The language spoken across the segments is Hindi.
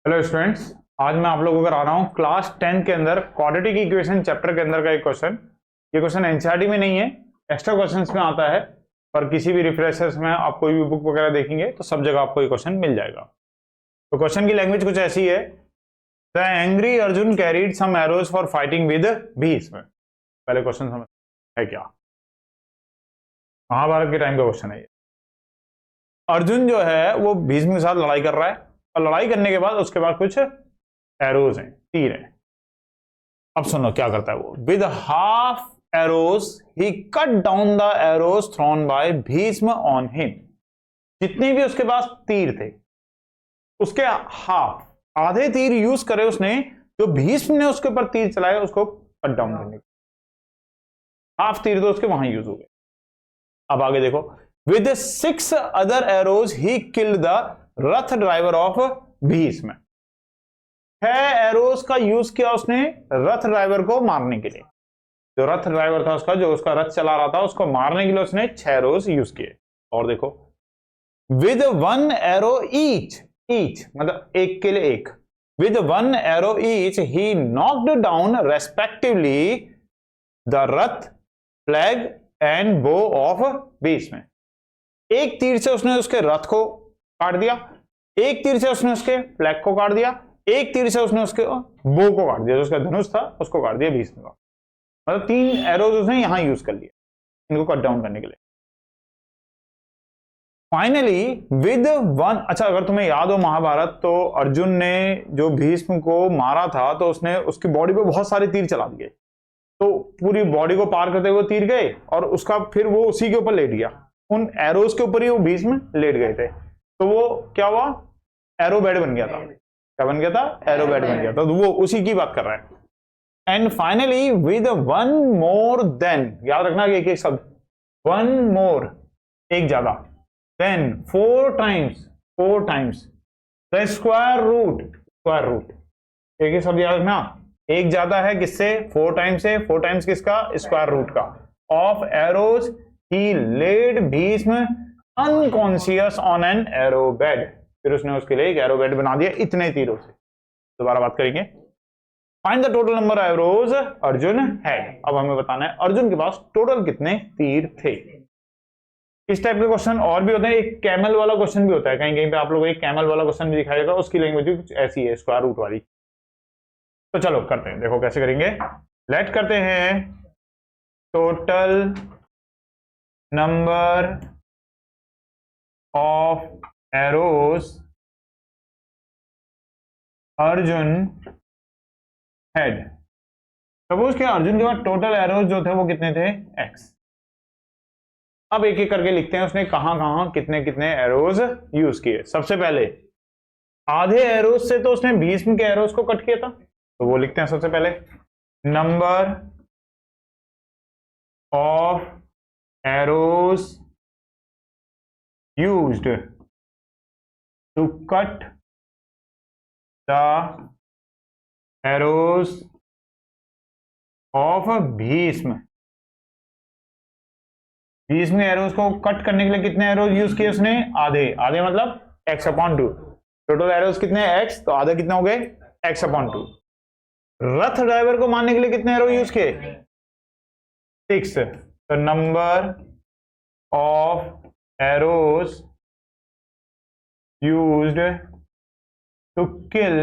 हेलो स्टूडेंट्स, आज मैं आप लोगों को करा रहा हूँ क्लास 10 के अंदर क्वाड्रेटिक इक्वेशन चैप्टर के अंदर का एक क्वेश्चन। ये क्वेश्चन एनसीईआरटी में नहीं है, एक्स्ट्रा क्वेश्चंस में आता है। पर किसी भी रिफ्रेशर्स में आप कोई भी बुक वगैरह देखेंगे तो सब जगह आपको ये क्वेश्चन मिल जाएगा। तो क्वेश्चन की लैंग्वेज कुछ ऐसी है। The angry Arjun carried some arrows for fighting with Bhishma. पहले क्वेश्चन समझ है क्या? महाभारत के टाइम का क्वेश्चन है ये। अर्जुन जो है वो भीष्म के साथ लड़ाई कर रहा है और लड़ाई करने के बाद उसके बाद कुछ एरोज हैं, तीर हैं। अब सुनो क्या करता है वो। With half arrows he cut down the arrows thrown by Bhishma on him. जितने भी उसके पास तीर थे उसके हाफ, आधे तीर यूज करे उसने, जो भीष्म ने उसके ऊपर तीर चलाए उसको कट डाउन करने के। हाफ तीर तो उसके वहां यूज हो गए। अब आगे देखो। With 6 other arrows he killed the Rath driver of Bhishma. 6 arrows का यूज किया उसने रथ ड्राइवर को मारने के लिए। जो रथ ड्राइवर था उसका, जो उसका रथ चला रहा था, उसको मारने के लिए उसने 6 एरोज यूज किए। और देखो, विद 1 एरो ईच, ईच मतलब एक के लिए एक, with 1 arrow each he knocked down respectively the Rath, flag and बो ऑफ भीष्म। एक तीर से उसने उसके रथ को काट दिया, एक तीर से उसने उसके फ्लैग को काट दिया, एक तीर से उसने उसके बो को काट दिया, जो उसका धनुष था उसको काट दिया भीष्म का। मतलब 3 एरोज उसने यहां यूज कर लिया इनको कट डाउन करने के लिए। फाइनली विद 1, अच्छा अगर तुम्हें याद हो महाभारत, तो अर्जुन ने जो भीष्म को मारा था तो उसने उसकी बॉडी पे बहुत सारे तीर चला दिए। तो पूरी बॉडी को पार करते हुए तीर गए और उसका फिर वो उसी के ऊपर लेट गया। उन एरोज के ऊपर ही वो भीष्म लेट गए थे। तो वो क्या हुआ? एरो बेड बन गया था। क्या बन गया था? एरो बेड बन गया था। तो वो उसी की बात कर रहा है। And finally with 1 more than, याद रखना कि एक एक शब्द, 1 मोर एक ज्यादा, then 4 times, 4 times the square root, square root एक एक शब्द याद रखना। एक ज्यादा है किससे? 4 टाइम्स से। 4 टाइम्स किसका? स्क्वायर रूट का। Of arrows he laid Bhishma unconscious on an arrow bed. फिर उसने उसके लिए एक एरो बेड बना दिया इतने तीरों से। दोबारा बात करेंगे। Find the total number of arrows Arjun had. अब हमें बताना है अर्जुन के पास टोटल कितने तीर थे। इस टाइप के क्वेश्चन और भी होते हैं। एक कैमल वाला क्वेश्चन भी होता है, कहीं कहीं पे आप लोगों को एक कैमल वाला क्वेश्चन भी दिखाई देगा। उसकी लैंग्वेज भी कुछ ऐसी है, स्क्वायर रूट वाली। तो चलो करते हैं, देखो कैसे करेंगे। लेट करते हैं total number of arrows Arjun had. Suppose कि अर्जुन के पास टोटल एरोज जो थे वो कितने थे? x। अब एक एक करके लिखते हैं उसने कहां कहां कितने कितने एरोज यूज किए। सबसे पहले आधे एरोज से तो उसने भीष्म के एरोज को कट किया था, तो वो लिखते हैं सबसे पहले। Number of arrows used to cut the arrows of Bhishma. Bhishma के एरोज को कट करने के लिए कितने एरोज यूज किए उसने? आधे। आधे मतलब x/2। टोटल एरोज कितने? x, तो आधे कितने हो गए? x/2। रथ ड्राइवर को मारने के लिए कितने एरो यूज किए? 6। तो number of arrows used to kill,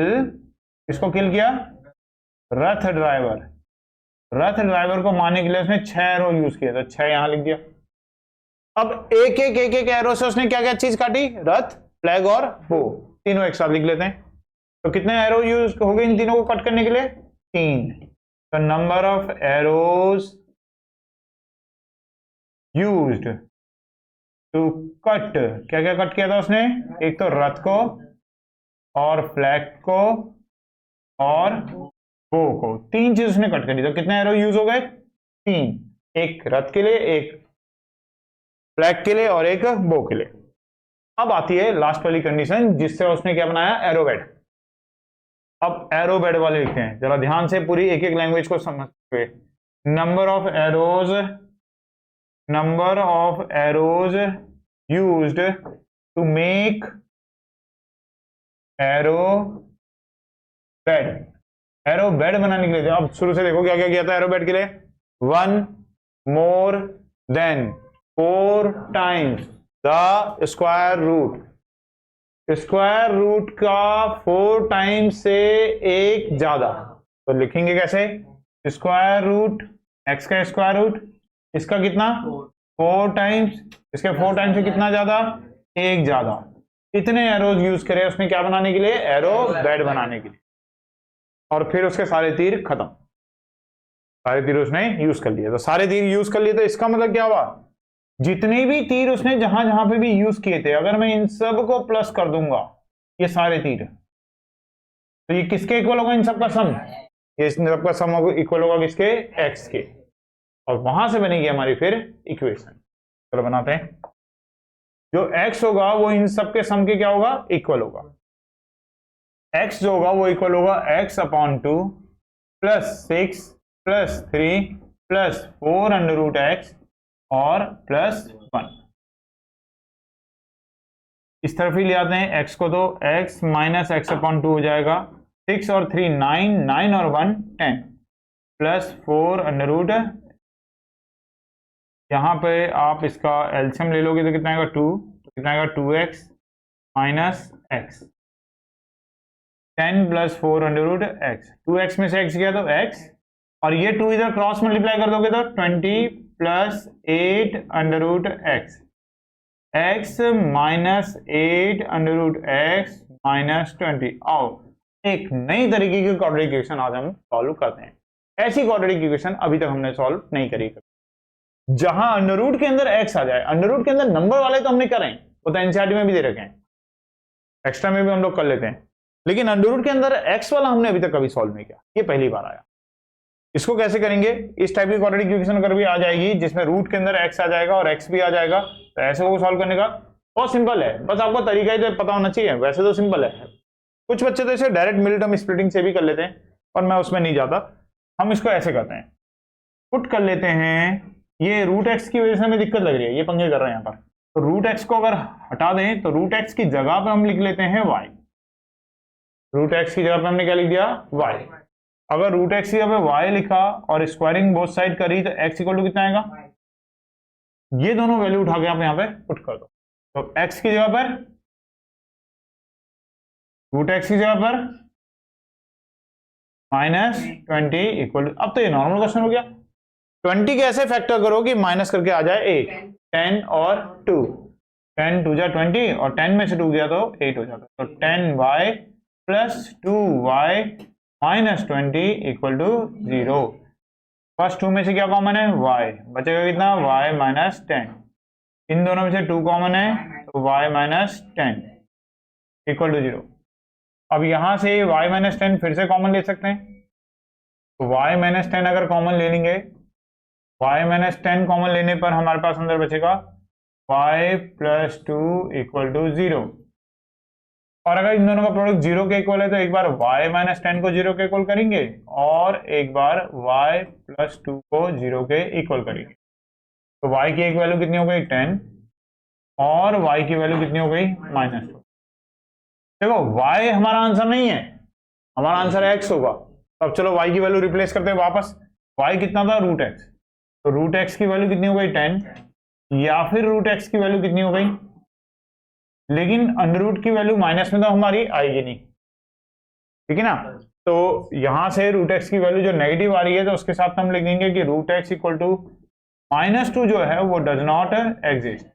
किसको किल किया? रथ ड्राइवर। रथ ड्राइवर को मारने के लिए उसने 6 एरो यूज किया, तो 6 यहां लिख दिया। अब एक एक एरो से उसने क्या क्या चीज काटी? रथ, फ्लैग और बो, तीनों एक साथ लिख लेते हैं। तो कितने एरो यूज हो गए इन तीनों को कट करने के लिए? 3। तो number of arrows used to cut, क्या क्या कट किया था उसने? एक तो रथ को और फ्लैग को और बो को, 3 चीज उसने कट करी। तो कितने एरो यूज हो गए? 3। एक रथ के लिए, एक फ्लैग के लिए और एक बो के लिए। अब आती है लास्ट वाली कंडीशन जिससे उसने क्या बनाया? Arrow bed. अब एरो बेड वाले लिखते हैं, जरा ध्यान से पूरी एक एक लैंग्वेज को समझते। Number of arrows, number of arrows used to make arrow bed, arrow bed बनाने के लिए। अब शुरू से देखो क्या क्या किया था एरो बेड के लिए। 1 more than 4 times the square root, square root का 4 टाइम्स से एक ज्यादा। तो लिखेंगे कैसे, स्क्वायर रूट एक्स का स्क्वायर रूट, इसका कितना 4 टाइम्स, इसके 4 टाइम्स से कितना ज्यादा, एक ज्यादा। इतने एरोज यूज करे उसमें क्या बनाने के लिए, एरो बेड बनाने के लिए। और फिर उसके सारे तीर खत्म, सारे तीर उसने यूज कर लिए। तो सारे तीर यूज कर लिए तो इसका मतलब क्या हुआ, जितने भी तीर उसने जहां जहां पे भी यूज किए थे, अगर मैं इन सब को प्लस कर दूंगा, ये सारे तीर, तो ये किसके इक्वल होगा, इन सबका सम, ये इन सबका सम इक्वल होगा किसके, एक्स के। और वहां से बनेगी हमारी फिर इक्वेशन। चलो बनाते हैं। जो x होगा वो इन सब के सम के क्या होगा, इक्वल होगा। x जो होगा वो इक्वल होगा x/2 plus 6 plus 3 plus 4 under root x और प्लस 1। इस तरफ ही ले आते हैं x को, तो x माइनस x/2 हो जाएगा। 6 और 3 9, 9 और 1 10 प्लस 4 अंडर रूट, यहाँ पे आप इसका एलसीएम ले लोगे तो कितना आएगा 2, तो कितना आएगा 2x minus x, 10 plus 4 under root x. 2x में से x गया तो x, और ये 2 इधर क्रॉस मल्टीप्लाई कर दोगे तो 20 plus 8 under root x, x minus 8 under root x minus 20। आओ एक नई तरीके की क्वाड्रेटिक इक्वेशन आज हम सॉल्व करते हैं। ऐसी क्वाड्रेटिक इक्वेशन अभी तक हमने सॉल्व नहीं करी, जहां अंडर रूट के अंदर x आ जाए। अंडर रूट के अंदर नंबर वाले तो हमने करें, वो तो एनसीईआरटी में भी दे रखे हैं, एक्स्ट्रा में भी हम लोग कर लेते हैं, लेकिन अंडर रूट के अंदर x वाला हमने अभी तक कभी सॉल्व नहीं किया, ये पहली बार आया। इसको कैसे करेंगे, इस टाइप की क्वाड्रेटिक इक्वेशन अगर भी आ जाएगी जिसमें रूट के अंदर x आ जाएगा और x भी आ जाएगा, तो ऐसे को सॉल्व करने का बहुत सिंपल है, बस आपको तरीका ही तो पता होना चाहिए। वैसे तो सिंपल है, कुछ बच्चे तो इसे डायरेक्ट मिडिल टर्म स्प्लिटिंग से भी कर लेते हैं, पर मैं उसमें नहीं जाता। हम इसको ऐसे करते हैं, पुट कर लेते हैं। ये रूट एक्स की वजह से हमें दिक्कत लग रही है, ये पंगे कर रहे हैं यहाँ पर, तो रूट एक्स को अगर हटा दें तो रूट एक्स की जगह पे हम लिख लेते हैं y। रूट एक्स की जगह पे हमने क्या लिख दिया, y। अगर रूट एक्स की जगह पे y लिखा और स्क्वायरिंग बोथ साइड करी तो x इक्वल टू कितना आएगा, ये दोनों वैल्यू उठा के आप यहाँ पे पुट कर दो। तो x की जगह पर, रूट एक्स की जगह पर माइनस 20 इक्वल टू, अब तो ये नॉर्मल क्वेश्चन हो गया। 20 के ऐसे फैक्टर करो कि माइनस करके आ जाए 8, 10 और 2, 10 2 जा 20 और 10 में से 2 गया तो 8 हो जाता। तो 10y plus 2y minus 20 equal to 0। First 2 में से क्या कॉमन है, y, बचेगा कितना, y माइनस 10। इन दोनों में से 2 कॉमन है तो y माइनस 10 इक्वल टू 0। अब यहां से y माइनस 10 फिर से कॉमन ले सकते हैं, तो y माइनस 10 अगर कॉमन ले लेंगे, y माइनस 10 कॉमन लेने पर हमारे पास अंदर बचेगा y प्लस 2 इक्वल टू 0। और अगर इन दोनों का प्रोडक्ट 0 के इक्वल है तो एक बार y माइनस 10 को 0 के इक्वल करेंगे और एक बार y प्लस 2 को 0 के इक्वल करेंगे। तो y की एक वैल्यू कितनी हो गई 10 और y की वैल्यू कितनी हो गई माइनस 2। देखो y हमारा आंसर नहीं है, हमारा आंसर x होगा। अब चलो y की वैल्यू रिप्लेस करते हैं वापस। y कितना था, रूट एक्स, तो रूट एक्स की वैल्यू कितनी हो गई 10, या फिर रूट एक्स की वैल्यू कितनी हो गई, लेकिन अंडर रूट की वैल्यू माइनस में तो हमारी आएगी नहीं, ठीक है ना। तो यहां से रूट एक्स की वैल्यू जो नेगेटिव आ रही है तो उसके साथ हम लिखेंगे कि रूट एक्स इक्वल टू -2 जो है वो डज नॉट एग्जिस्ट।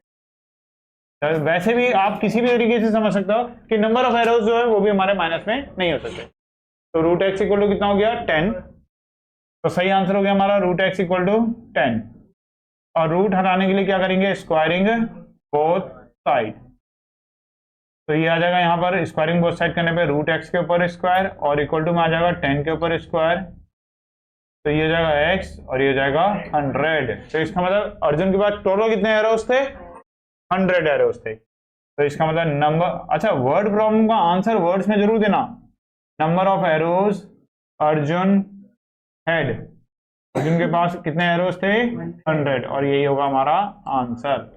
वैसे भी आप किसी भी तरीके से समझ सकते हो कि नंबर ऑफ एरोज जो है वो भी हमारे माइनस में नहीं हो सकते। तो रूट एक्स इक्वल टू कितना हो गया 10, तो सही आंसर हो गया हमारा रूट एक्स इक्वल टू 10। और रूट हटाने के लिए क्या करेंगे, स्क्वायरिंग बोथ साइड, तो ये आ जाएगा यहाँ पर स्क्वायरिंग बोथ साइड करने पे रूट एक्स के ऊपर स्क्वायर और इक्वल टू में आ जाएगा 10 के ऊपर स्क्वायर, तो ये हो जाएगा x और ये हो जाएगा 100। तो इसका मतलब अर्जुन के पास टोटल कितने एरोज थे, 100 एरोज थे। तो इसका मतलब नंबर, अच्छा वर्ड प्रॉब्लम का आंसर वर्ड्स में जरूर देना, number of arrows Arjun head, Arjun के पास कितने एरोज थे 100, और यही होगा हमारा आंसर।